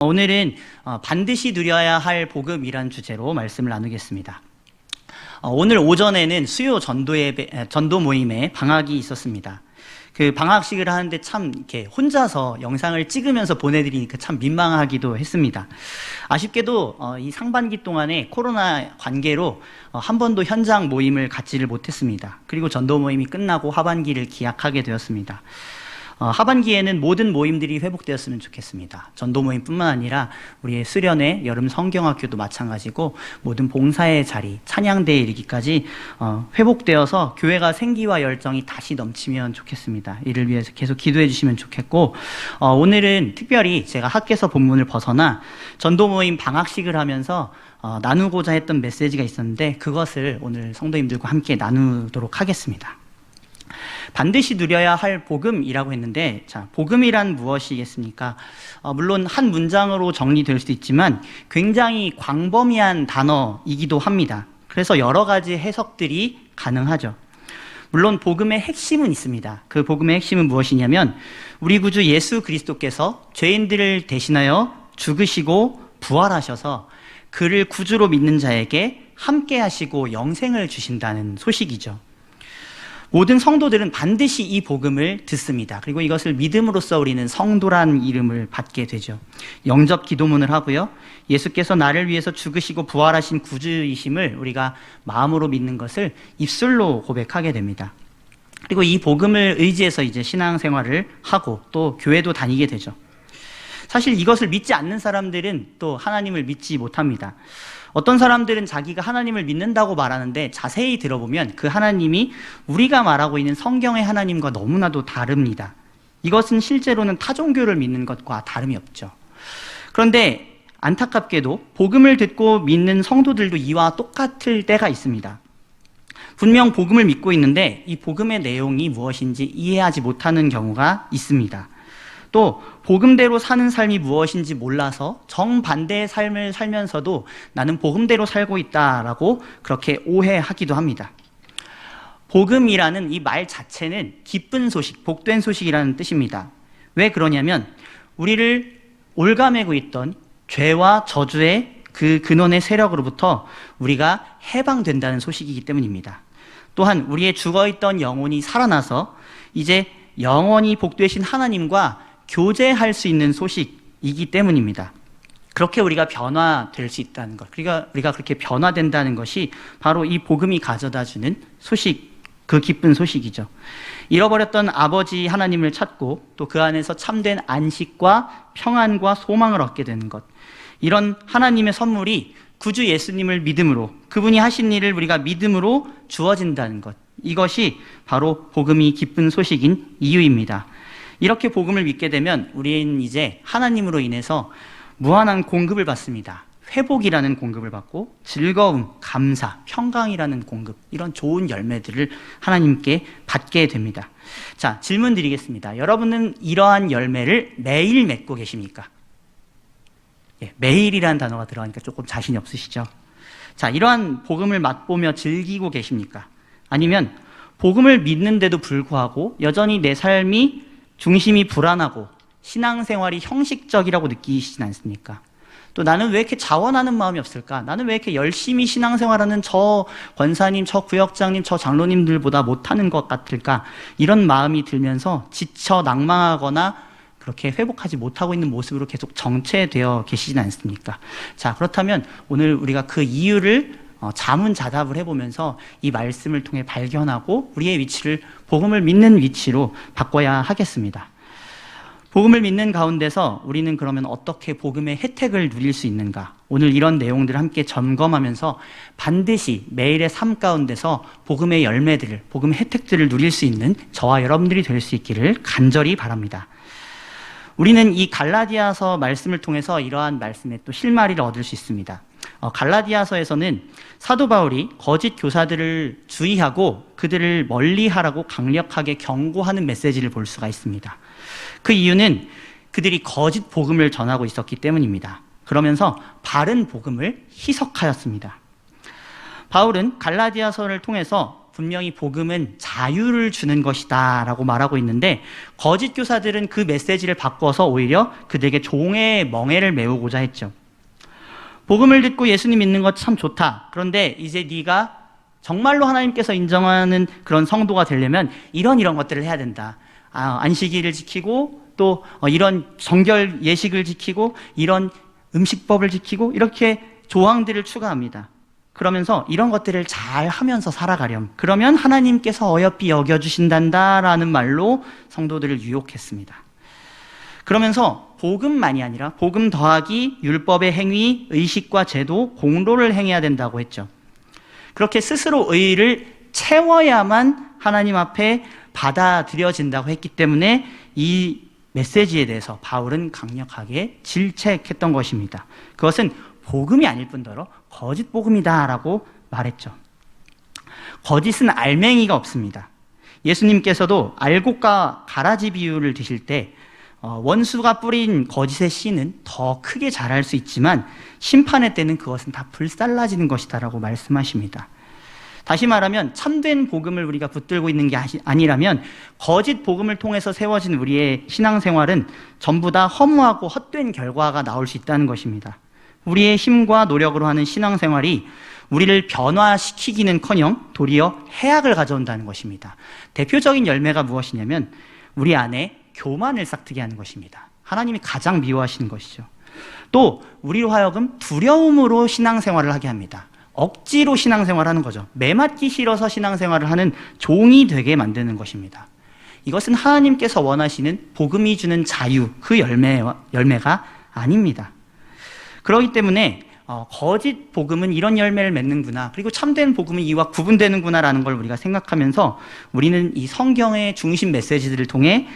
오늘은 반드시 누려야 할 복음이란 주제로 말씀을 나누겠습니다. 오늘 오전에는 수요 전도 모임에 방학이 있었습니다. 그 방학식을 하는데 참 이렇게 혼자서 영상을 찍으면서 보내드리니까 참 민망하기도 했습니다. 아쉽게도 이 상반기 동안에 코로나 관계로 한 번도 현장 모임을 갖지를 못했습니다. 그리고 전도 모임이 끝나고 하반기를 기약하게 되었습니다. 하반기에는 모든 모임들이 회복되었으면 좋겠습니다. 전도 모임뿐만 아니라 우리의 수련회, 여름 성경학교도 마찬가지고 모든 봉사의 자리, 찬양대에 이르기까지 회복되어서 교회가 생기와 열정이 다시 넘치면 좋겠습니다. 이를 위해서 계속 기도해 주시면 좋겠고, 오늘은 특별히 제가 학개서 본문을 벗어나 전도 모임 방학식을 하면서 나누고자 했던 메시지가 있었는데 그것을 오늘 성도님들과 함께 나누도록 하겠습니다. 반드시 누려야 할 복음이라고 했는데, 자, 복음이란 무엇이겠습니까? 물론 한 문장으로 정리될 수도 있지만 굉장히 광범위한 단어이기도 합니다. 그래서 여러 가지 해석들이 가능하죠. 물론 복음의 핵심은 있습니다. 그 복음의 핵심은 무엇이냐면 우리 구주 예수 그리스도께서 죄인들을 대신하여 죽으시고 부활하셔서 그를 구주로 믿는 자에게 함께 하시고 영생을 주신다는 소식이죠. 모든 성도들은 반드시 이 복음을 듣습니다. 그리고 이것을 믿음으로써 우리는 성도란 이름을 받게 되죠. 영접 기도문을 하고요. 예수께서 나를 위해서 죽으시고 부활하신 구주이심을 우리가 마음으로 믿는 것을 입술로 고백하게 됩니다. 그리고 이 복음을 의지해서 이제 신앙생활을 하고 또 교회도 다니게 되죠. 사실 이것을 믿지 않는 사람들은 또 하나님을 믿지 못합니다. 어떤 사람들은 자기가 하나님을 믿는다고 말하는데 자세히 들어보면 그 하나님이 우리가 말하고 있는 성경의 하나님과 너무나도 다릅니다. 이것은 실제로는 타종교를 믿는 것과 다름이 없죠. 그런데 안타깝게도 복음을 듣고 믿는 성도들도 이와 똑같을 때가 있습니다. 분명 복음을 믿고 있는데 이 복음의 내용이 무엇인지 이해하지 못하는 경우가 있습니다. 또 복음대로 사는 삶이 무엇인지 몰라서 정반대의 삶을 살면서도 나는 복음대로 살고 있다라고 그렇게 오해하기도 합니다. 복음이라는 이 말 자체는 기쁜 소식, 복된 소식이라는 뜻입니다. 왜 그러냐면 우리를 올가매고 있던 죄와 저주의 그 근원의 세력으로부터 우리가 해방된다는 소식이기 때문입니다. 또한 우리의 죽어있던 영혼이 살아나서 이제 영원히 복되신 하나님과 교제할 수 있는 소식이기 때문입니다. 그렇게 우리가 변화될 수 있다는 것, 우리가 그렇게 변화된다는 것이 바로 이 복음이 가져다주는 소식, 그 기쁜 소식이죠. 잃어버렸던 아버지 하나님을 찾고 또 그 안에서 참된 안식과 평안과 소망을 얻게 되는 것, 이런 하나님의 선물이 구주 예수님을 믿음으로, 그분이 하신 일을 우리가 믿음으로 주어진다는 것, 이것이 바로 복음이 기쁜 소식인 이유입니다. 이렇게 복음을 믿게 되면 우리는 이제 하나님으로 인해서 무한한 공급을 받습니다. 회복이라는 공급을 받고 즐거움, 감사, 평강이라는 공급, 이런 좋은 열매들을 하나님께 받게 됩니다. 자, 질문 드리겠습니다. 여러분은 이러한 열매를 매일 맺고 계십니까? 매일이라는 단어가 들어가니까 조금 자신이 없으시죠? 자, 이러한 복음을 맛보며 즐기고 계십니까? 아니면 복음을 믿는데도 불구하고 여전히 내 삶이 중심이 불안하고 신앙생활이 형식적이라고 느끼시진 않습니까? 또 나는 왜 이렇게 자원하는 마음이 없을까? 나는 왜 이렇게 열심히 신앙생활하는 저 권사님, 저 구역장님, 저 장로님들보다 못하는 것 같을까? 이런 마음이 들면서 지쳐 낭망하거나 그렇게 회복하지 못하고 있는 모습으로 계속 정체되어 계시진 않습니까? 자, 그렇다면 오늘 우리가 그 이유를 자문자답을 해보면서 이 말씀을 통해 발견하고 우리의 위치를 복음을 믿는 위치로 바꿔야 하겠습니다. 복음을 믿는 가운데서 우리는 그러면 어떻게 복음의 혜택을 누릴 수 있는가? 오늘 이런 내용들을 함께 점검하면서 반드시 매일의 삶 가운데서 복음의 열매들을, 복음의 혜택들을 누릴 수 있는 저와 여러분들이 될 수 있기를 간절히 바랍니다. 우리는 이 갈라디아서 말씀을 통해서 이러한 말씀에 또 실마리를 얻을 수 있습니다. 갈라디아서에서는 사도 바울이 거짓 교사들을 주의하고 그들을 멀리하라고 강력하게 경고하는 메시지를 볼 수가 있습니다. 그 이유는 그들이 거짓 복음을 전하고 있었기 때문입니다. 그러면서 바른 복음을 희석하였습니다. 바울은 갈라디아서를 통해서 분명히 복음은 자유를 주는 것이다 라고 말하고 있는데, 거짓 교사들은 그 메시지를 바꿔서 오히려 그들에게 종의 멍에를 메우고자 했죠. 복음을 듣고 예수님 믿는 것 참 좋다. 그런데 이제 네가 정말로 하나님께서 인정하는 그런 성도가 되려면 이런 것들을 해야 된다. 안식일을 지키고 또 이런 정결 예식을 지키고 이런 음식법을 지키고 이렇게 조항들을 추가합니다. 그러면서 이런 것들을 잘 하면서 살아가렴. 그러면 하나님께서 어여삐 여겨주신단다라는 말로 성도들을 유혹했습니다. 그러면서 복음만이 아니라 복음 더하기 율법의 행위, 의식과 제도, 공로를 행해야 된다고 했죠. 그렇게 스스로 의의를 채워야만 하나님 앞에 받아들여진다고 했기 때문에 이 메시지에 대해서 바울은 강력하게 질책했던 것입니다. 그것은 복음이 아닐 뿐더러 거짓 복음이다라고 말했죠. 거짓은 알맹이가 없습니다. 예수님께서도 알곡과 가라지 비유를 드실 때 원수가 뿌린 거짓의 씨는 더 크게 자랄 수 있지만 심판의 때는 그것은 다 불살라지는 것이다라고 말씀하십니다. 다시 말하면 참된 복음을 우리가 붙들고 있는 게 아니라면 거짓 복음을 통해서 세워진 우리의 신앙생활은 전부 다 허무하고 헛된 결과가 나올 수 있다는 것입니다. 우리의 힘과 노력으로 하는 신앙생활이 우리를 변화시키기는커녕 도리어 해악을 가져온다는 것입니다. 대표적인 열매가 무엇이냐면 우리 안에 교만을 싹트게 하는 것입니다. 하나님이 가장 미워하시는 것이죠. 또 우리로 하여금 두려움으로 신앙생활을 하게 합니다. 억지로 신앙생활하는 거죠. 매맞기 싫어서 신앙생활을 하는 종이 되게 만드는 것입니다. 이것은 하나님께서 원하시는 복음이 주는 자유, 그 열매가 아닙니다. 그렇기 때문에 거짓 복음은 이런 열매를 맺는구나, 그리고 참된 복음은 이와 구분되는구나라는 걸 우리가 생각하면서 우리는 이 성경의 중심 메시지들을 통해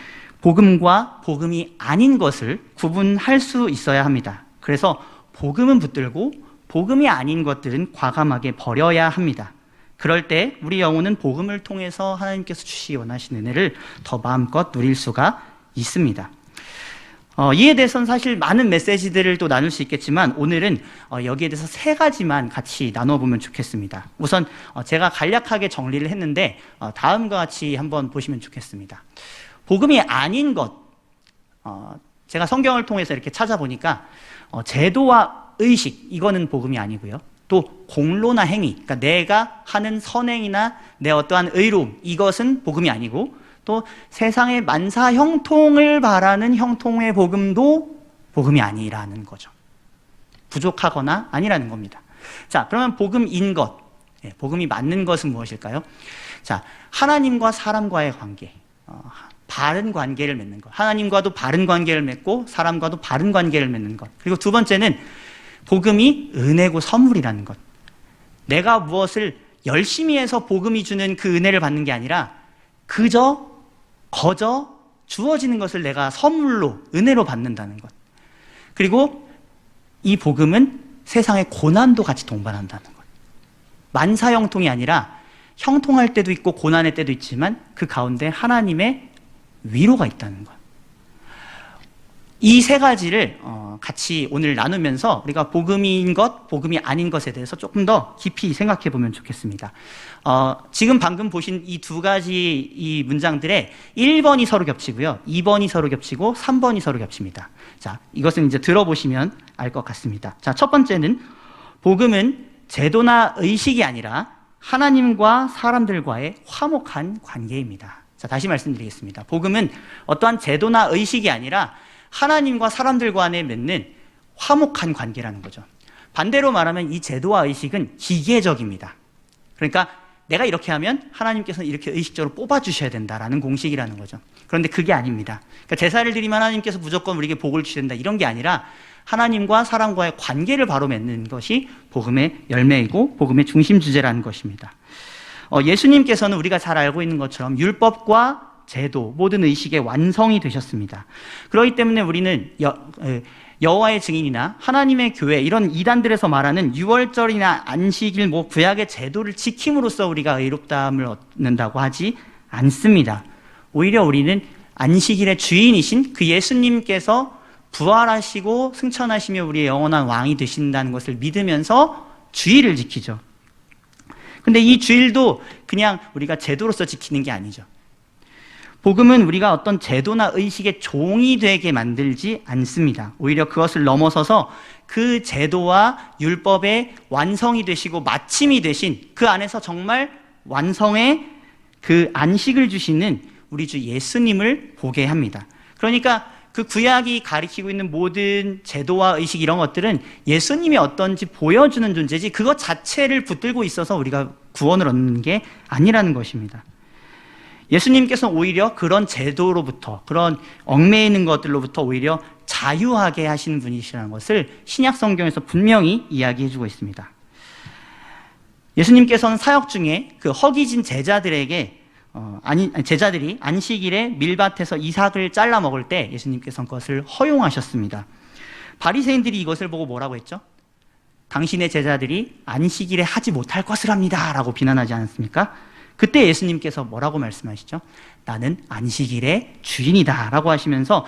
복음과 복음이 아닌 것을 구분할 수 있어야 합니다. 그래서 복음은 붙들고 복음이 아닌 것들은 과감하게 버려야 합니다. 그럴 때 우리 영혼은 복음을 통해서 하나님께서 주시기 원하시는 은혜를 더 마음껏 누릴 수가 있습니다. 이에 대해서는 사실 많은 메시지들을 또 나눌 수 있겠지만 오늘은 여기에 대해서 3가지만 같이 나눠보면 좋겠습니다. 우선 제가 간략하게 정리를 했는데 다음과 같이 한번 보시면 좋겠습니다. 복음이 아닌 것, 제가 성경을 통해서 이렇게 찾아보니까 제도와 의식, 이거는 복음이 아니고요. 또 공로나 행위, 그러니까 내가 하는 선행이나 내 어떠한 의로움, 이것은 복음이 아니고, 또 세상의 만사 형통을 바라는 형통의 복음도 복음이 아니라는 거죠. 부족하거나 아니라는 겁니다. 자, 그러면 복음인 것, 복음이 맞는 것은 무엇일까요? 자, 하나님과 사람과의 관계, 바른 관계를 맺는 것. 하나님과도 바른 관계를 맺고 사람과도 바른 관계를 맺는 것. 그리고 두 번째는 복음이 은혜고 선물이라는 것. 내가 무엇을 열심히 해서 복음이 주는 그 은혜를 받는 게 아니라 그저 주어지는 것을 내가 선물로, 은혜로 받는다는 것. 그리고 이 복음은 세상의 고난도 같이 동반한다는 것. 만사형통이 아니라 형통할 때도 있고 고난의 때도 있지만 그 가운데 하나님의 위로가 있다는 것. 이 3가지를 같이 오늘 나누면서 우리가 복음인 것, 복음이 아닌 것에 대해서 조금 더 깊이 생각해 보면 좋겠습니다. 지금 방금 보신 이 2가지 이 문장들의 1번이 서로 겹치고요, 2번이 서로 겹치고 3번이 서로 겹칩니다. 자, 이것은 이제 들어보시면 알 것 같습니다. 자, 첫 번째는 복음은 제도나 의식이 아니라 하나님과 사람들과의 화목한 관계입니다. 자, 다시 말씀드리겠습니다. 복음은 어떠한 제도나 의식이 아니라 하나님과 사람들 간에 맺는 화목한 관계라는 거죠. 반대로 말하면 이 제도와 의식은 기계적입니다. 그러니까 내가 이렇게 하면 하나님께서는 이렇게 의식적으로 뽑아주셔야 된다라는 공식이라는 거죠. 그런데 그게 아닙니다. 그러니까 제사를 드리면 하나님께서 무조건 우리에게 복을 주셔야 된다, 이런 게 아니라 하나님과 사람과의 관계를 바로 맺는 것이 복음의 열매이고 복음의 중심 주제라는 것입니다. 예수님께서는 우리가 잘 알고 있는 것처럼 율법과 제도, 모든 의식의 완성이 되셨습니다. 그렇기 때문에 우리는 여호와의 증인이나 하나님의 교회, 이런 이단들에서 말하는 유월절이나 안식일, 구약의 제도를 지킴으로써 우리가 의롭다함을 얻는다고 하지 않습니다. 오히려 우리는 안식일의 주인이신 그 예수님께서 부활하시고 승천하시며 우리의 영원한 왕이 되신다는 것을 믿으면서 주일을 지키죠. 근데 이 주일도 그냥 우리가 제도로서 지키는 게 아니죠. 복음은 우리가 어떤 제도나 의식의 종이 되게 만들지 않습니다. 오히려 그것을 넘어서서 그 제도와 율법의 완성이 되시고 마침이 되신 그 안에서 정말 완성의 그 안식을 주시는 우리 주 예수님을 보게 합니다. 그러니까 그 구약이 가리키고 있는 모든 제도와 의식 이런 것들은 예수님이 어떤지 보여주는 존재지 그것 자체를 붙들고 있어서 우리가 구원을 얻는 게 아니라는 것입니다. 예수님께서 오히려 그런 제도로부터 그런 얽매이는 것들로부터 오히려 자유하게 하시는 분이시라는 것을 신약 성경에서 분명히 이야기해주고 있습니다. 예수님께서는 사역 중에 그 허기진 제자들에게 제자들이 안식일에 밀밭에서 이삭을 잘라 먹을 때 예수님께서는 그것을 허용하셨습니다. 바리새인들이 이것을 보고 뭐라고 했죠? 당신의 제자들이 안식일에 하지 못할 것을 합니다 라고 비난하지 않았습니까? 그때 예수님께서 뭐라고 말씀하시죠? 나는 안식일의 주인이다 라고 하시면서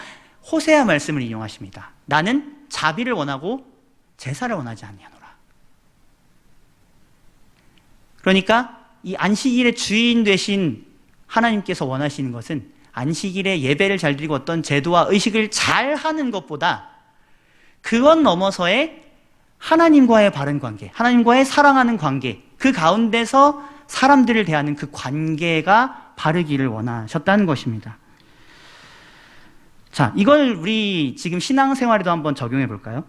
호세아 말씀을 인용하십니다. 나는 자비를 원하고 제사를 원하지 아니하노라. 그러니까 이 안식일의 주인 되신 하나님께서 원하시는 것은 안식일에 예배를 잘 드리고 어떤 제도와 의식을 잘 하는 것보다 그것 넘어서의 하나님과의 바른 관계, 하나님과의 사랑하는 관계, 그 가운데서 사람들을 대하는 그 관계가 바르기를 원하셨다는 것입니다. 자, 이걸 우리 지금 신앙생활에도 한번 적용해 볼까요?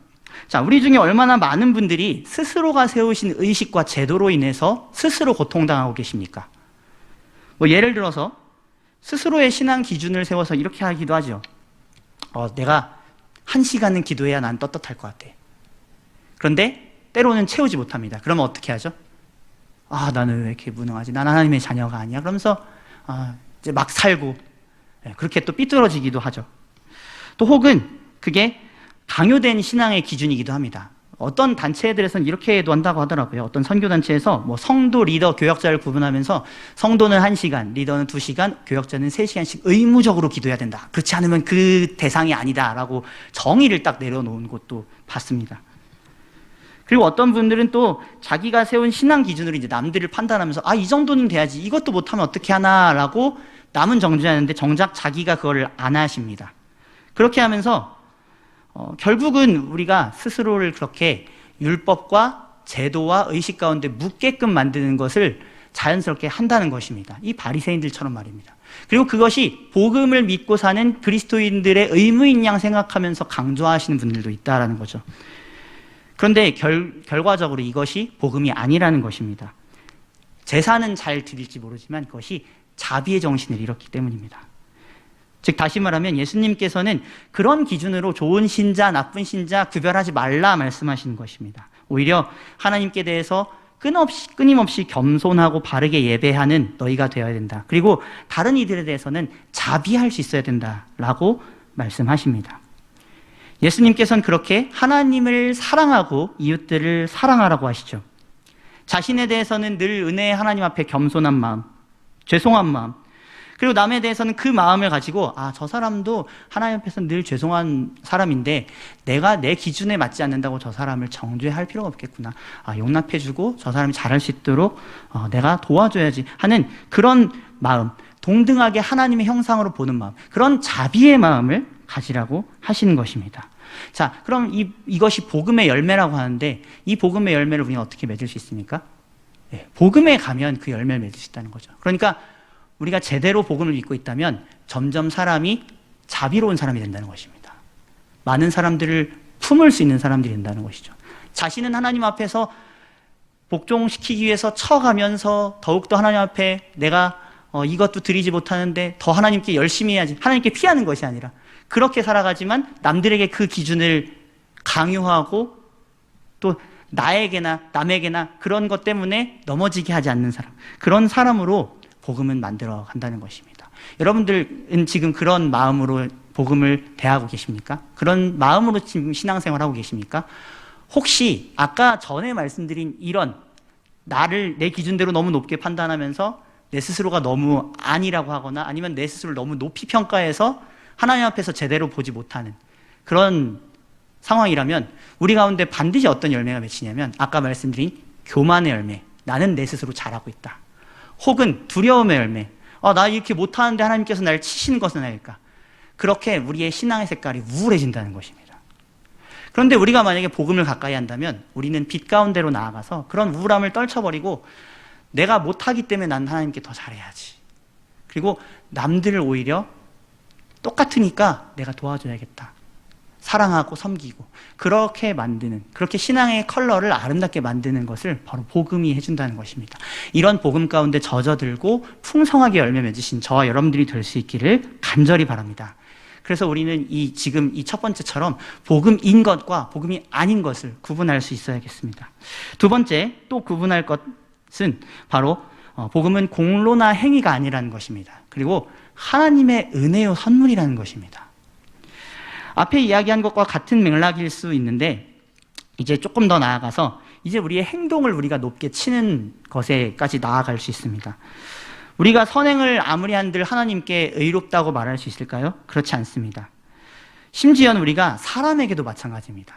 자, 우리 중에 얼마나 많은 분들이 스스로가 세우신 의식과 제도로 인해서 스스로 고통당하고 계십니까? 뭐 예를 들어서 스스로의 신앙 기준을 세워서 이렇게 하기도 하죠. 내가 1시간은 기도해야 난 떳떳할 것 같아. 그런데 때로는 채우지 못합니다. 그러면 어떻게 하죠? 나는 왜 이렇게 무능하지? 난 하나님의 자녀가 아니야. 그러면서 이제 막 살고 그렇게 또 삐뚤어지기도 하죠. 또 혹은 그게 강요된 신앙의 기준이기도 합니다. 어떤 단체들에서는 이렇게도 한다고 하더라고요. 어떤 선교단체에서 뭐 성도, 리더, 교역자를 구분하면서 성도는 1시간, 리더는 2시간, 교역자는 3시간씩 의무적으로 기도해야 된다. 그렇지 않으면 그 대상이 아니다라고 정의를 딱 내려놓은 곳도 봤습니다. 그리고 어떤 분들은 또 자기가 세운 신앙 기준으로 이제 남들을 판단하면서 이 정도는 돼야지 이것도 못하면 어떻게 하나라고 남은 정죄하는데 정작 자기가 그걸 안 하십니다. 그렇게 하면서 결국은 우리가 스스로를 그렇게 율법과 제도와 의식 가운데 묻게끔 만드는 것을 자연스럽게 한다는 것입니다. 이 바리새인들처럼 말입니다. 그리고 그것이 복음을 믿고 사는 그리스도인들의 의무인 양 생각하면서 강조하시는 분들도 있다라는 거죠. 그런데 결과적으로 이것이 복음이 아니라는 것입니다. 제사는 잘 드릴지 모르지만 그것이 자비의 정신을 잃었기 때문입니다. 즉 다시 말하면 예수님께서는 그런 기준으로 좋은 신자, 나쁜 신자 구별하지 말라 말씀하시는 것입니다. 오히려 하나님께 대해서 끊임없이 겸손하고 바르게 예배하는 너희가 되어야 된다. 그리고 다른 이들에 대해서는 자비할 수 있어야 된다라고 말씀하십니다. 예수님께서는 그렇게 하나님을 사랑하고 이웃들을 사랑하라고 하시죠. 자신에 대해서는 늘 은혜의 하나님 앞에 겸손한 마음, 죄송한 마음, 그리고 남에 대해서는 그 마음을 가지고 저 사람도 하나님 앞에서 늘 죄송한 사람인데 내가 내 기준에 맞지 않는다고 저 사람을 정죄할 필요가 없겠구나. 용납해주고 저 사람이 잘할 수 있도록 내가 도와줘야지 하는 그런 마음, 동등하게 하나님의 형상으로 보는 마음, 그런 자비의 마음을 가지라고 하시는 것입니다. 자, 그럼 이것이 복음의 열매라고 하는데 이 복음의 열매를 우리가 어떻게 맺을 수 있습니까? 복음에 가면 그 열매를 맺을 수 있다는 거죠. 그러니까 우리가 제대로 복음을 믿고 있다면 점점 사람이 자비로운 사람이 된다는 것입니다. 많은 사람들을 품을 수 있는 사람들이 된다는 것이죠. 자신은 하나님 앞에서 복종시키기 위해서 쳐가면서 더욱더 하나님 앞에 내가 이것도 드리지 못하는데 더 하나님께 열심히 해야지, 하나님께 피하는 것이 아니라 그렇게 살아가지만 남들에게 그 기준을 강요하고 또 나에게나 남에게나 그런 것 때문에 넘어지게 하지 않는 사람, 그런 사람으로 복음은 만들어 간다는 것입니다. 여러분들은 지금 그런 마음으로 복음을 대하고 계십니까? 그런 마음으로 지금 신앙생활하고 계십니까? 혹시 아까 전에 말씀드린 이런 나를 내 기준대로 너무 높게 판단하면서 내 스스로가 너무 아니라고 하거나 아니면 내 스스로를 너무 높이 평가해서 하나님 앞에서 제대로 보지 못하는 그런 상황이라면 우리 가운데 반드시 어떤 열매가 맺히냐면 아까 말씀드린 교만의 열매, 나는 내 스스로 잘하고 있다. 혹은 두려움의 열매, 나 이렇게 못하는데 하나님께서 나를 치시는 것은 아닐까. 그렇게 우리의 신앙의 색깔이 우울해진다는 것입니다. 그런데 우리가 만약에 복음을 가까이 한다면 우리는 빛 가운데로 나아가서 그런 우울함을 떨쳐버리고 내가 못하기 때문에 난 하나님께 더 잘해야지. 그리고 남들을 오히려 똑같으니까 내가 도와줘야겠다. 사랑하고 섬기고 그렇게 만드는, 그렇게 신앙의 컬러를 아름답게 만드는 것을 바로 복음이 해준다는 것입니다. 이런 복음 가운데 젖어들고 풍성하게 열매 맺으신 저와 여러분들이 될 수 있기를 간절히 바랍니다. 그래서 우리는 지금 이 첫 번째처럼 복음인 것과 복음이 아닌 것을 구분할 수 있어야겠습니다. 두 번째 또 구분할 것은 바로 복음은 공로나 행위가 아니라는 것입니다. 그리고 하나님의 은혜요 선물이라는 것입니다. 앞에 이야기한 것과 같은 맥락일 수 있는데 이제 조금 더 나아가서 이제 우리의 행동을 우리가 높게 치는 것에까지 나아갈 수 있습니다. 우리가 선행을 아무리 한들 하나님께 의롭다고 말할 수 있을까요? 그렇지 않습니다. 심지어는 우리가 사람에게도 마찬가지입니다.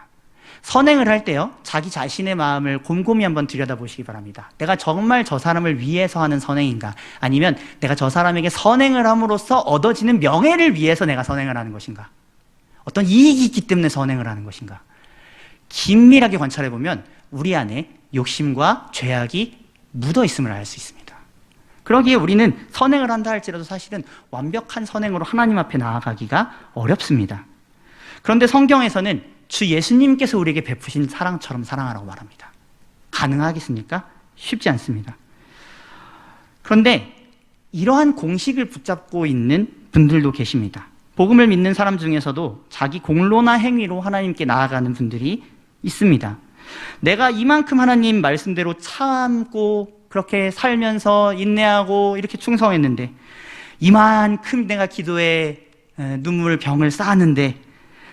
선행을 할 때요, 자기 자신의 마음을 곰곰이 한번 들여다보시기 바랍니다. 내가 정말 저 사람을 위해서 하는 선행인가? 아니면 내가 저 사람에게 선행을 함으로써 얻어지는 명예를 위해서 내가 선행을 하는 것인가? 어떤 이익이 있기 때문에 선행을 하는 것인가? 긴밀하게 관찰해보면 우리 안에 욕심과 죄악이 묻어 있음을 알 수 있습니다. 그러기에 우리는 선행을 한다 할지라도 사실은 완벽한 선행으로 하나님 앞에 나아가기가 어렵습니다. 그런데 성경에서는 주 예수님께서 우리에게 베푸신 사랑처럼 사랑하라고 말합니다. 가능하겠습니까? 쉽지 않습니다. 그런데 이러한 공식을 붙잡고 있는 분들도 계십니다. 복음을 믿는 사람 중에서도 자기 공로나 행위로 하나님께 나아가는 분들이 있습니다. 내가 이만큼 하나님 말씀대로 참고 그렇게 살면서 인내하고 이렇게 충성했는데, 이만큼 내가 기도에 눈물 병을 쌓았는데,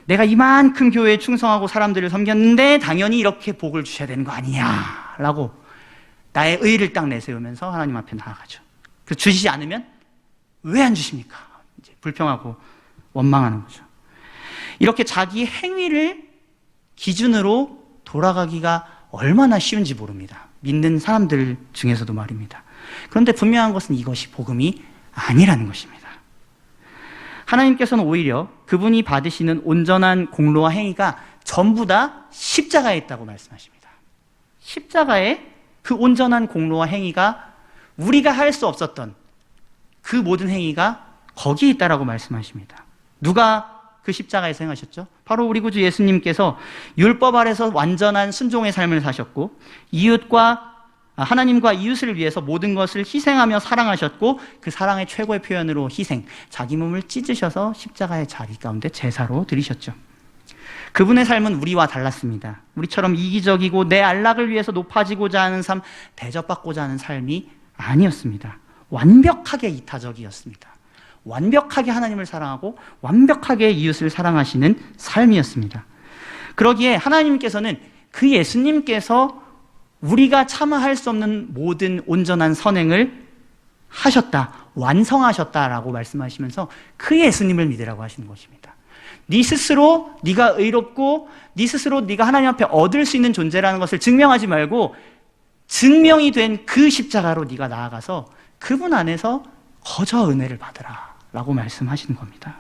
내가 이만큼 교회에 충성하고 사람들을 섬겼는데 당연히 이렇게 복을 주셔야 되는 거 아니냐 라고 나의 의의를 딱 내세우면서 하나님 앞에 나아가죠. 그 주시지 않으면 왜 안 주십니까? 이제 불평하고 원망하는 거죠. 이렇게 자기 행위를 기준으로 돌아가기가 얼마나 쉬운지 모릅니다. 믿는 사람들 중에서도 말입니다. 그런데 분명한 것은 이것이 복음이 아니라는 것입니다. 하나님께서는 오히려 그분이 받으시는 온전한 공로와 행위가 전부 다 십자가에 있다고 말씀하십니다. 십자가에 그 온전한 공로와 행위가 우리가 할 수 없었던 그 모든 행위가 거기에 있다라고 말씀하십니다. 누가 그 십자가에서 행하셨죠? 바로 우리 구주 예수님께서 율법 아래서 완전한 순종의 삶을 사셨고, 하나님과 이웃을 위해서 모든 것을 희생하며 사랑하셨고, 그 사랑의 최고의 표현으로 희생, 자기 몸을 찢으셔서 십자가의 자리 가운데 제사로 드리셨죠. 그분의 삶은 우리와 달랐습니다. 우리처럼 이기적이고 내 안락을 위해서 높아지고자 하는 삶, 대접받고자 하는 삶이 아니었습니다. 완벽하게 이타적이었습니다. 완벽하게 하나님을 사랑하고 완벽하게 이웃을 사랑하시는 삶이었습니다. 그러기에 하나님께서는 그 예수님께서 우리가 차마 할 수 없는 모든 온전한 선행을 하셨다, 완성하셨다라고 말씀하시면서 그 예수님을 믿으라고 하시는 것입니다. 네 스스로 네가 의롭고 네 스스로 네가 하나님 앞에 얻을 수 있는 존재라는 것을 증명하지 말고 증명이 된 그 십자가로 네가 나아가서 그분 안에서 거저 은혜를 받으라 라고 말씀하시는 겁니다.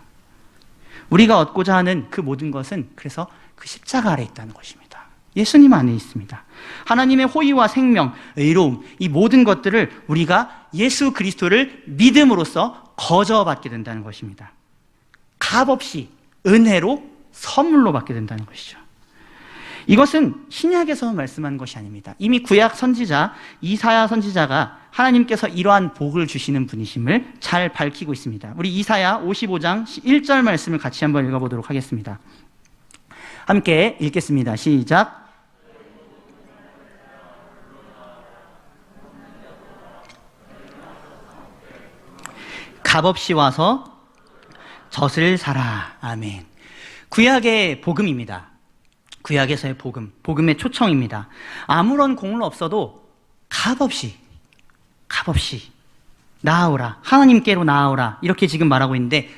우리가 얻고자 하는 그 모든 것은 그래서 그 십자가 아래 있다는 것입니다. 예수님 안에 있습니다. 하나님의 호의와 생명, 의로움, 이 모든 것들을 우리가 예수 그리스도를 믿음으로써 거저 받게 된다는 것입니다. 값없이 은혜로 선물로 받게 된다는 것이죠. 이것은 신약에서 말씀한 것이 아닙니다. 이미 구약 선지자 이사야 선지자가 하나님께서 이러한 복을 주시는 분이심을 잘 밝히고 있습니다. 우리 이사야 55장 1절 말씀을 같이 한번 읽어보도록 하겠습니다. 함께 읽겠습니다. 시작. 값없이 와서 젖을 사라. 아멘. 구약의 복음입니다. 구약에서의 복음, 복음의 초청입니다. 아무런 공로 없어도 값없이 나아오라, 하나님께로 나아오라, 이렇게 지금 말하고 있는데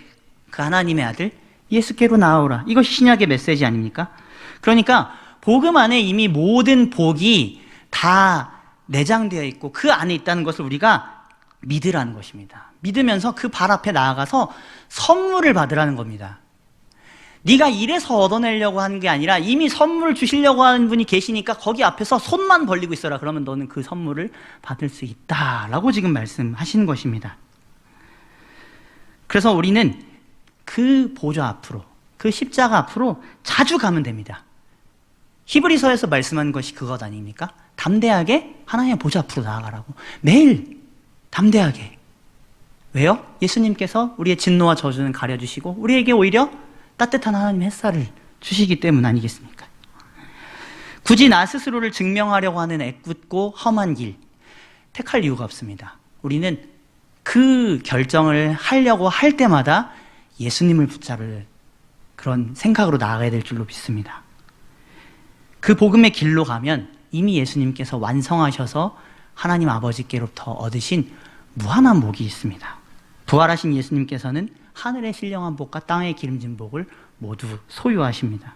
그 하나님의 아들 예수께로 나아오라, 이것이 신약의 메시지 아닙니까? 그러니까 복음 안에 이미 모든 복이 다 내장되어 있고 그 안에 있다는 것을 우리가 믿으라는 것입니다. 믿으면서 그 발 앞에 나아가서 선물을 받으라는 겁니다. 네가 이래서 얻어내려고 하는 게 아니라 이미 선물 주시려고 하는 분이 계시니까 거기 앞에서 손만 벌리고 있어라. 그러면 너는 그 선물을 받을 수 있다라고 지금 말씀하시는 것입니다. 그래서 우리는 그 보좌 앞으로, 그 십자가 앞으로 자주 가면 됩니다. 히브리서에서 말씀한 것이 그것 아닙니까? 담대하게 하나님의 보좌 앞으로 나아가라고. 매일 담대하게. 왜요? 예수님께서 우리의 진노와 저주는 가려주시고 우리에게 오히려 따뜻한 하나님의 햇살을 주시기 때문 아니겠습니까? 굳이 나 스스로를 증명하려고 하는 애꿎고 험한 길 택할 이유가 없습니다. 우리는 그 결정을 하려고 할 때마다 예수님을 붙잡을 그런 생각으로 나아가야 될 줄로 믿습니다. 그 복음의 길로 가면 이미 예수님께서 완성하셔서 하나님 아버지께로부터 얻으신 무한한 복이 있습니다. 부활하신 예수님께서는 하늘의 신령한 복과 땅의 기름진 복을 모두 소유하십니다.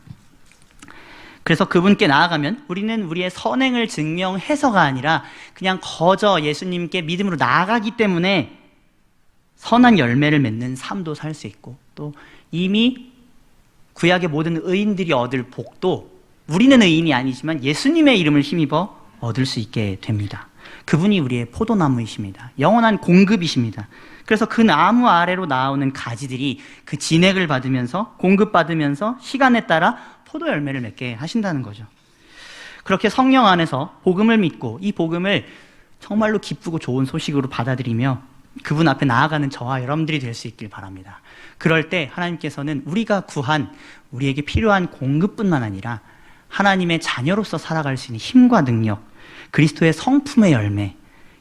그래서 그분께 나아가면 우리는 우리의 선행을 증명해서가 아니라 그냥 거저 예수님께 믿음으로 나아가기 때문에 선한 열매를 맺는 삶도 살 수 있고, 또 이미 구약의 모든 의인들이 얻을 복도 우리는 의인이 아니지만 예수님의 이름을 힘입어 얻을 수 있게 됩니다. 그분이 우리의 포도나무이십니다. 영원한 공급이십니다. 그래서 그 나무 아래로 나오는 가지들이 그 진액을 받으면서 공급받으면서 시간에 따라 포도 열매를 맺게 하신다는 거죠. 그렇게 성령 안에서 복음을 믿고 이 복음을 정말로 기쁘고 좋은 소식으로 받아들이며 그분 앞에 나아가는 저와 여러분들이 될 수 있길 바랍니다. 그럴 때 하나님께서는 우리가 구한 우리에게 필요한 공급뿐만 아니라 하나님의 자녀로서 살아갈 수 있는 힘과 능력, 그리스도의 성품의 열매,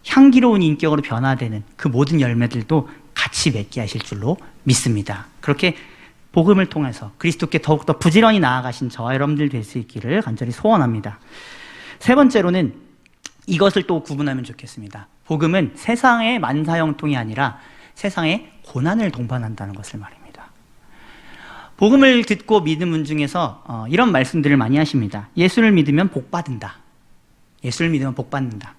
향기로운 인격으로 변화되는 그 모든 열매들도 같이 맺게 하실 줄로 믿습니다. 그렇게 복음을 통해서 그리스도께 더욱더 부지런히 나아가신 저와 여러분들 될 수 있기를 간절히 소원합니다. 세 번째로는 이것을 또 구분하면 좋겠습니다. 복음은 세상의 만사형통이 아니라 세상의 고난을 동반한다는 것을 말입니다. 복음을 듣고 믿는 분 중에서 이런 말씀들을 많이 하십니다. 예수를 믿으면 복 받는다. 예수를 믿으면 복 받는다.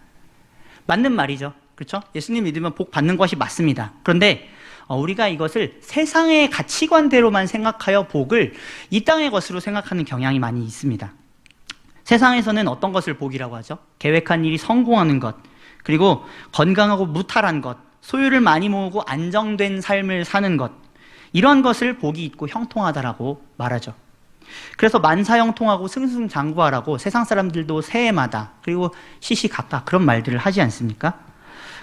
맞는 말이죠. 그렇죠? 예수님 믿으면 복 받는 것이 맞습니다. 그런데 우리가 이것을 세상의 가치관대로만 생각하여 복을 이 땅의 것으로 생각하는 경향이 많이 있습니다. 세상에서는 어떤 것을 복이라고 하죠? 계획한 일이 성공하는 것, 그리고 건강하고 무탈한 것, 소유를 많이 모으고 안정된 삶을 사는 것, 이런 것을 복이 있고 형통하다라고 말하죠. 그래서 만사형통하고 승승장구하라고 세상 사람들도 새해마다 그리고 시시각각 그런 말들을 하지 않습니까?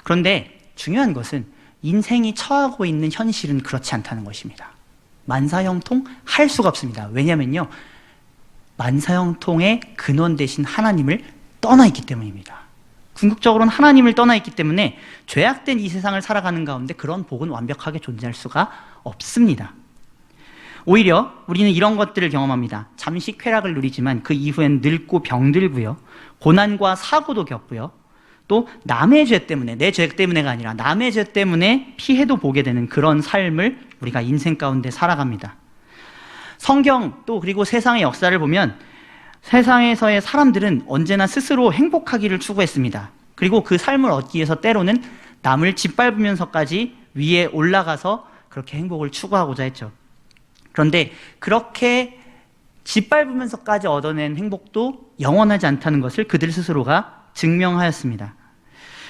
그런데 중요한 것은 인생이 처하고 있는 현실은 그렇지 않다는 것입니다. 만사형통 할 수가 없습니다. 왜냐면요, 만사형통의 근원 되신 하나님을 떠나 있기 때문입니다. 궁극적으로는 하나님을 떠나 있기 때문에 죄악된 이 세상을 살아가는 가운데 그런 복은 완벽하게 존재할 수가 없습니다. 오히려 우리는 이런 것들을 경험합니다. 잠시 쾌락을 누리지만 그 이후엔 늙고 병들고요, 고난과 사고도 겪고요, 또 남의 죄 때문에, 내 죄 때문에가 아니라 남의 죄 때문에 피해도 보게 되는 그런 삶을 우리가 인생 가운데 살아갑니다. 성경 또 그리고 세상의 역사를 보면 세상에서의 사람들은 언제나 스스로 행복하기를 추구했습니다. 그리고 그 삶을 얻기 위해서 때로는 남을 짓밟으면서까지 위에 올라가서 그렇게 행복을 추구하고자 했죠. 그런데 그렇게 짓밟으면서까지 얻어낸 행복도 영원하지 않다는 것을 그들 스스로가 증명하였습니다.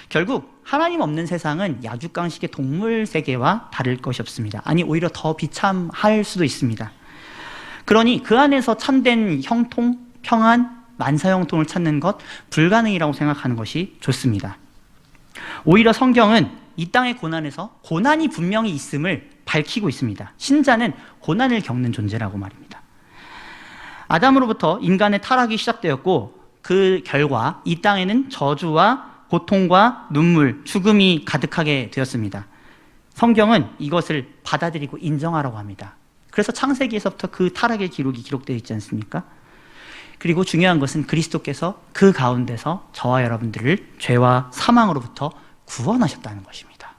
결국 하나님 없는 세상은 야죽강식의 동물 세계와 다를 것이 없습니다. 아니, 오히려 더 비참할 수도 있습니다. 그러니 그 안에서 참된 형통, 평안, 만사형통을 찾는 것 불가능이라고 생각하는 것이 좋습니다. 오히려 성경은 이 땅의 고난에서 고난이 분명히 있음을 밝히고 있습니다. 신자는 고난을 겪는 존재라고 말입니다. 아담으로부터 인간의 타락이 시작되었고 그 결과 이 땅에는 저주와 고통과 눈물, 죽음이 가득하게 되었습니다. 성경은 이것을 받아들이고 인정하라고 합니다. 그래서 창세기에서부터 그 타락의 기록이 기록되어 있지 않습니까? 그리고 중요한 것은 그리스도께서 그 가운데서 저와 여러분들을 죄와 사망으로부터 구원하셨다는 것입니다.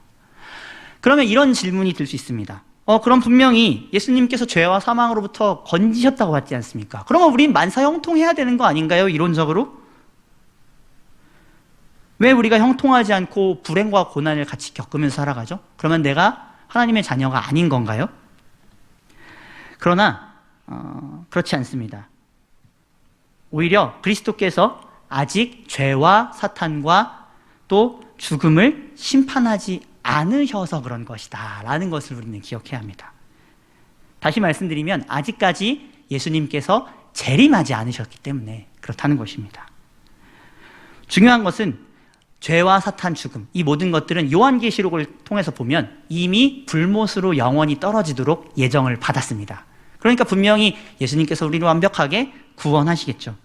그러면 이런 질문이 들 수 있습니다. 그럼 분명히 예수님께서 죄와 사망으로부터 건지셨다고 하지 않습니까? 그러면 우린 만사형통해야 되는 거 아닌가요? 이론적으로? 왜 우리가 형통하지 않고 불행과 고난을 같이 겪으면서 살아가죠? 그러면 내가 하나님의 자녀가 아닌 건가요? 그러나 그렇지 않습니다. 오히려 그리스도께서 아직 죄와 사탄과 또 죽음을 심판하지 않으셔서 그런 것이다 라는 것을 우리는 기억해야 합니다. 다시 말씀드리면 아직까지 예수님께서 재림하지 않으셨기 때문에 그렇다는 것입니다. 중요한 것은 죄와 사탄, 죽음, 이 모든 것들은 요한계시록을 통해서 보면 이미 불못으로 영원히 떨어지도록 예정을 받았습니다. 그러니까 분명히 예수님께서 우리를 완벽하게 구원하시겠죠.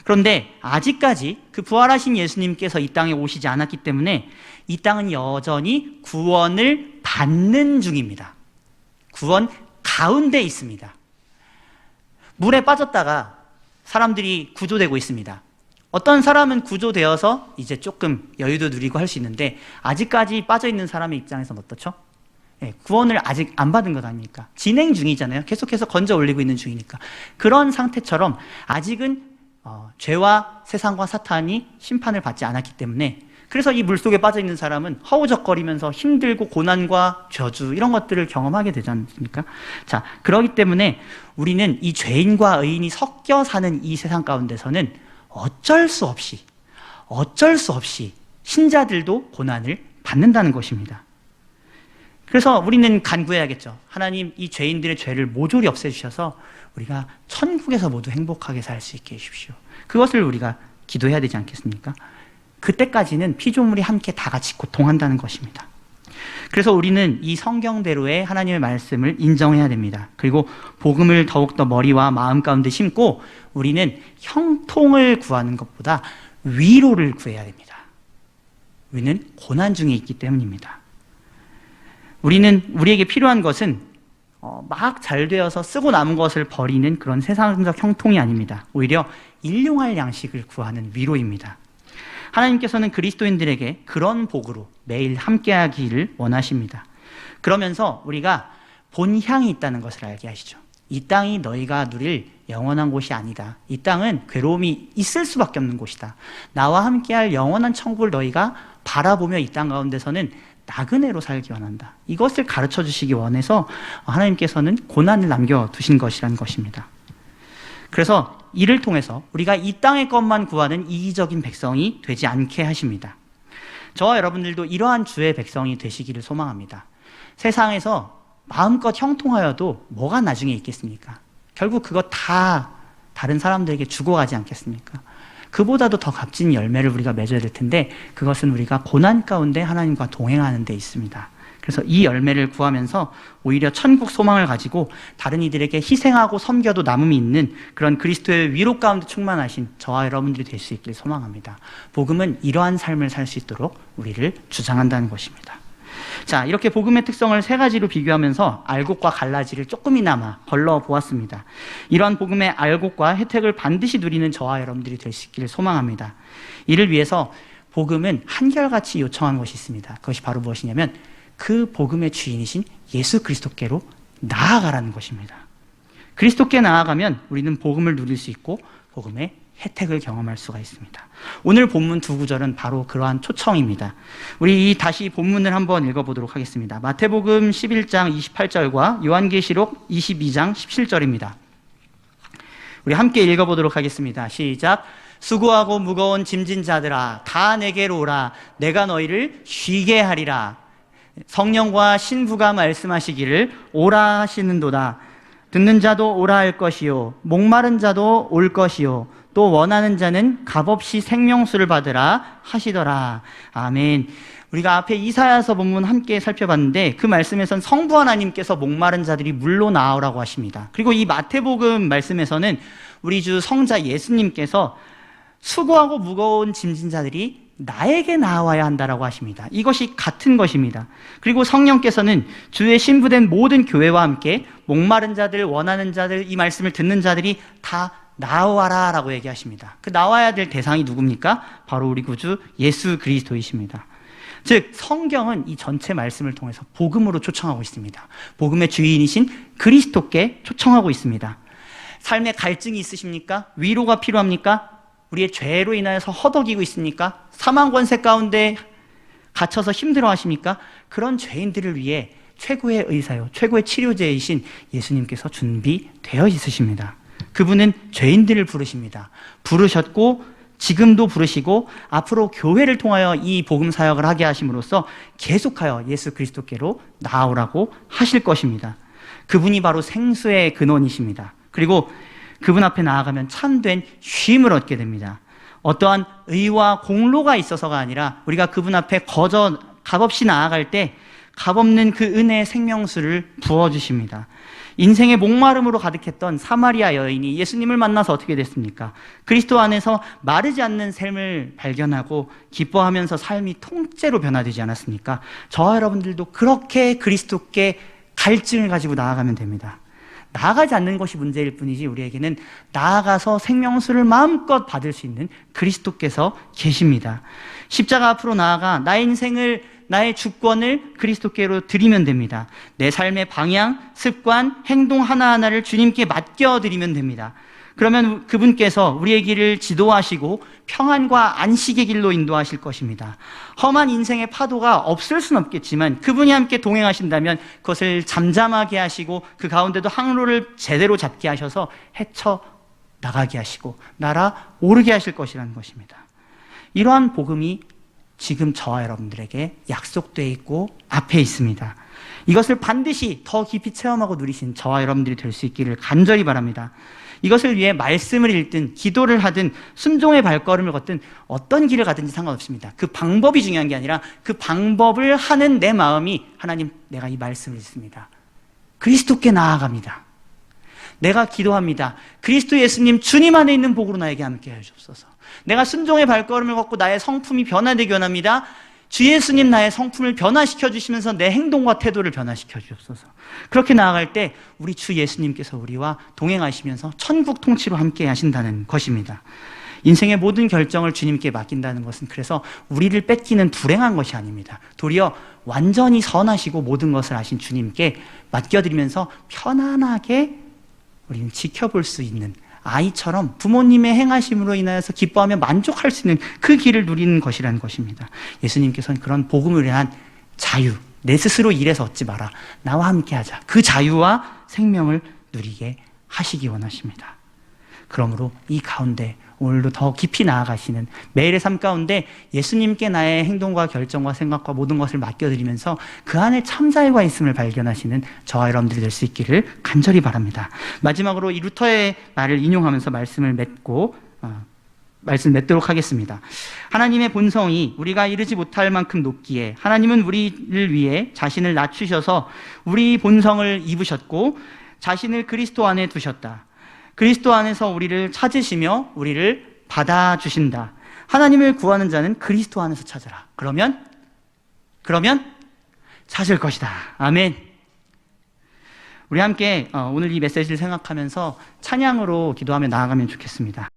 그런데 아직까지 그 부활하신 예수님께서 이 땅에 오시지 않았기 때문에 이 땅은 여전히 구원을 받는 중입니다. 구원 가운데 있습니다. 물에 빠졌다가 사람들이 구조되고 있습니다. 어떤 사람은 구조되어서 이제 조금 여유도 누리고 할 수 있는데 아직까지 빠져있는 사람의 입장에서는 어떻죠? 구원을 아직 안 받은 것 아닙니까? 진행 중이잖아요. 계속해서 건져 올리고 있는 중이니까. 그런 상태처럼 아직은 죄와 세상과 사탄이 심판을 받지 않았기 때문에 그래서 이 물속에 빠져있는 사람은 허우적거리면서 힘들고 고난과 저주 이런 것들을 경험하게 되지 않습니까? 자, 그렇기 때문에 우리는 이 죄인과 의인이 섞여 사는 이 세상 가운데서는 어쩔 수 없이 신자들도 고난을 받는다는 것입니다. 그래서 우리는 간구해야겠죠. 하나님, 이 죄인들의 죄를 모조리 없애주셔서 우리가 천국에서 모두 행복하게 살 수 있게 해주십시오. 그것을 우리가 기도해야 되지 않겠습니까? 그때까지는 피조물이 함께 다 같이 고통한다는 것입니다. 그래서 우리는 이 성경대로의 하나님의 말씀을 인정해야 됩니다. 그리고 복음을 더욱더 머리와 마음 가운데 심고 우리는 형통을 구하는 것보다 위로를 구해야 됩니다. 우리는 고난 중에 있기 때문입니다. 우리에게 필요한 것은 막 잘 되어서 쓰고 남은 것을 버리는 그런 세상적 형통이 아닙니다. 오히려 일용할 양식을 구하는 위로입니다. 하나님께서는 그리스도인들에게 그런 복으로 매일 함께하기를 원하십니다. 그러면서 우리가 본향이 있다는 것을 알게 하시죠. 이 땅이 너희가 누릴 영원한 곳이 아니다. 이 땅은 괴로움이 있을 수밖에 없는 곳이다. 나와 함께할 영원한 천국을 너희가 바라보며 이 땅 가운데서는 나그네로 살기 원한다. 이것을 가르쳐 주시기 원해서 하나님께서는 고난을 남겨두신 것이라는 것입니다. 그래서 이를 통해서 우리가 이 땅의 것만 구하는 이기적인 백성이 되지 않게 하십니다. 저와 여러분들도 이러한 주의 백성이 되시기를 소망합니다. 세상에서 마음껏 형통하여도 뭐가 나중에 있겠습니까? 결국 그거 다 다른 사람들에게 주고 가지 않겠습니까? 그보다도 더 값진 열매를 우리가 맺어야 될 텐데 그것은 우리가 고난 가운데 하나님과 동행하는 데 있습니다. 그래서 이 열매를 구하면서 오히려 천국 소망을 가지고 다른 이들에게 희생하고 섬겨도 남음이 있는 그런 그리스도의 위로 가운데 충만하신 저와 여러분들이 될 수 있길 소망합니다. 복음은 이러한 삶을 살 수 있도록 우리를 주장한다는 것입니다. 자, 이렇게 복음의 특성을 세 가지로 비교하면서 알곡과 갈라지를 조금이나마 걸러보았습니다. 이러한 복음의 알곡과 혜택을 반드시 누리는 저와 여러분들이 될 수 있기를 소망합니다. 이를 위해서 복음은 한결같이 요청한 것이 있습니다. 그것이 바로 무엇이냐면 그 복음의 주인이신 예수 그리스도께로 나아가라는 것입니다. 그리스도께 나아가면 우리는 복음을 누릴 수 있고 복음의 혜택을 경험할 수가 있습니다. 오늘 본문 두 구절은 바로 그러한 초청입니다. 우리 다시 본문을 한번 읽어보도록 하겠습니다. 마태복음 11장 28절과 요한계시록 22장 17절입니다. 우리 함께 읽어보도록 하겠습니다. 시작. 수고하고 무거운 짐진 자들아 다 내게로 오라. 내가 너희를 쉬게 하리라. 성령과 신부가 말씀하시기를 오라 하시는도다. 듣는 자도 오라 할 것이요 목마른 자도 올 것이요 또 원하는 자는 값없이 생명수를 받으라 하시더라. 아멘. 우리가 앞에 이사야서 본문 함께 살펴봤는데 그 말씀에선 성부 하나님께서 목마른 자들이 물로 나오라고 하십니다. 그리고 이 마태복음 말씀에서는 우리 주 성자 예수님께서 수고하고 무거운 짐진 자들이 나에게 나와야 한다라고 하십니다. 이것이 같은 것입니다. 그리고 성령께서는 주의 신부된 모든 교회와 함께 목마른 자들, 원하는 자들, 이 말씀을 듣는 자들이 다 나와라 라고 얘기하십니다. 그 나와야 될 대상이 누굽니까? 바로 우리 구주 예수 그리스도이십니다. 즉 성경은 이 전체 말씀을 통해서 복음으로 초청하고 있습니다. 복음의 주인이신 그리스도께 초청하고 있습니다. 삶에 갈증이 있으십니까? 위로가 필요합니까? 우리의 죄로 인하여서 허덕이고 있습니까? 사망 권세 가운데 갇혀서 힘들어 하십니까? 그런 죄인들을 위해 최고의 의사요, 최고의 치료제이신 예수님께서 준비되어 있으십니다. 그분은 죄인들을 부르십니다. 부르셨고 지금도 부르시고 앞으로 교회를 통하여 이 복음 사역을 하게 하심으로써 계속하여 예수 그리스도께로 나아오라고 하실 것입니다. 그분이 바로 생수의 근원이십니다. 그리고 그분 앞에 나아가면 참된 쉼을 얻게 됩니다. 어떠한 의와 공로가 있어서가 아니라 우리가 그분 앞에 거저 값없이 나아갈 때 값없는 그 은혜의 생명수를 부어주십니다. 인생의 목마름으로 가득했던 사마리아 여인이 예수님을 만나서 어떻게 됐습니까? 그리스도 안에서 마르지 않는 삶을 발견하고 기뻐하면서 삶이 통째로 변화되지 않았습니까? 저와 여러분들도 그렇게 그리스도께 갈증을 가지고 나아가면 됩니다. 나아가지 않는 것이 문제일 뿐이지 우리에게는 나아가서 생명수를 마음껏 받을 수 있는 그리스도께서 계십니다. 십자가 앞으로 나아가 나의 인생을, 나의 주권을 그리스도께로 드리면 됩니다. 내 삶의 방향, 습관, 행동 하나하나를 주님께 맡겨드리면 됩니다. 그러면 그분께서 우리의 길을 지도하시고 평안과 안식의 길로 인도하실 것입니다. 험한 인생의 파도가 없을 수는 없겠지만 그분이 함께 동행하신다면 그것을 잠잠하게 하시고 그 가운데도 항로를 제대로 잡게 하셔서 헤쳐나가게 하시고 날아오르게 하실 것이라는 것입니다. 이러한 복음이 지금 저와 여러분들에게 약속되어 있고 앞에 있습니다. 이것을 반드시 더 깊이 체험하고 누리신 저와 여러분들이 될 수 있기를 간절히 바랍니다. 이것을 위해 말씀을 읽든 기도를 하든 순종의 발걸음을 걷든 어떤 길을 가든지 상관없습니다. 그 방법이 중요한 게 아니라 그 방법을 하는 내 마음이 하나님, 내가 이 말씀을 읽습니다. 그리스도께 나아갑니다. 내가 기도합니다. 그리스도 예수님 주님 안에 있는 복으로 나에게 함께 해주옵소서. 내가 순종의 발걸음을 걷고 나의 성품이 변화되기 원합니다. 주 예수님 나의 성품을 변화시켜 주시면서 내 행동과 태도를 변화시켜 주옵소서. 그렇게 나아갈 때 우리 주 예수님께서 우리와 동행하시면서 천국 통치로 함께 하신다는 것입니다. 인생의 모든 결정을 주님께 맡긴다는 것은 그래서 우리를 뺏기는 불행한 것이 아닙니다. 도리어 완전히 선하시고 모든 것을 아신 주님께 맡겨드리면서 편안하게 우리는 지켜볼 수 있는 아이처럼 부모님의 행하심으로 인하여서 기뻐하며 만족할 수 있는 그 길을 누리는 것이라는 것입니다. 예수님께서는 그런 복음을 위한 자유, 내 스스로 일해서 얻지 마라, 나와 함께 하자, 그 자유와 생명을 누리게 하시기 원하십니다. 그러므로 이 가운데 오늘도 더 깊이 나아가시는 매일의 삶 가운데 예수님께 나의 행동과 결정과 생각과 모든 것을 맡겨드리면서 그 안에 참자유가 있음을 발견하시는 저와 여러분들이 될 수 있기를 간절히 바랍니다. 마지막으로 이 루터의 말을 인용하면서 말씀을 맺도록 하겠습니다. 하나님의 본성이 우리가 이르지 못할 만큼 높기에 하나님은 우리를 위해 자신을 낮추셔서 우리 본성을 입으셨고 자신을 그리스도 안에 두셨다. 그리스도 안에서 우리를 찾으시며 우리를 받아주신다. 하나님을 구하는 자는 그리스도 안에서 찾아라. 그러면 찾을 것이다. 아멘. 우리 함께 오늘 이 메시지를 생각하면서 찬양으로 기도하며 나아가면 좋겠습니다.